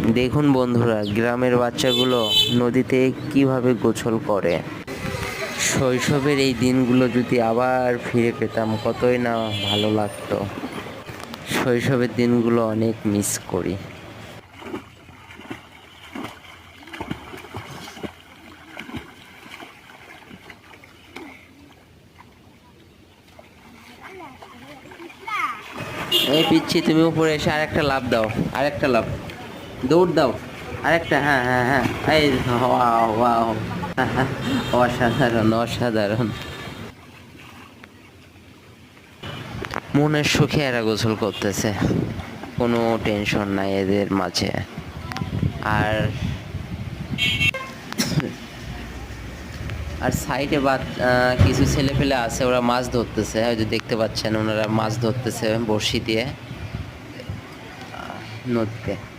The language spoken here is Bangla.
দেখুন বন্ধুরা, গ্রামের বাচ্চাগুলো নদীতে কিভাবে গোসল করে। শৈশবের এই দিনগুলো যদি আবার ফিরে পেতাম কতই না ভালো লাগতো। শৈশবের দিনগুলো অনেক মিস করি। এই পিচ্ছি, তুমি উপরে এসে আরেকটা লাফ দাও, আরেকটা লাফ, দৌড় দাও, আরেকটা। হ্যাঁ হ্যাঁ হ্যাঁ, এই ওয়াও ওয়াও, অসাধারণ অসাধারণ। মনের সুখে এরা গোসল করতেছে, কোনো টেনশন নাই এদের মাঝে। আর আর সাইডে কিছু ছেলে পেলে আছে, ওরা মাছ ধরতেছে, হয়তো দেখতে পাচ্ছেন ওনারা মাছ ধরতেছে বড়শি দিয়ে নদীতে।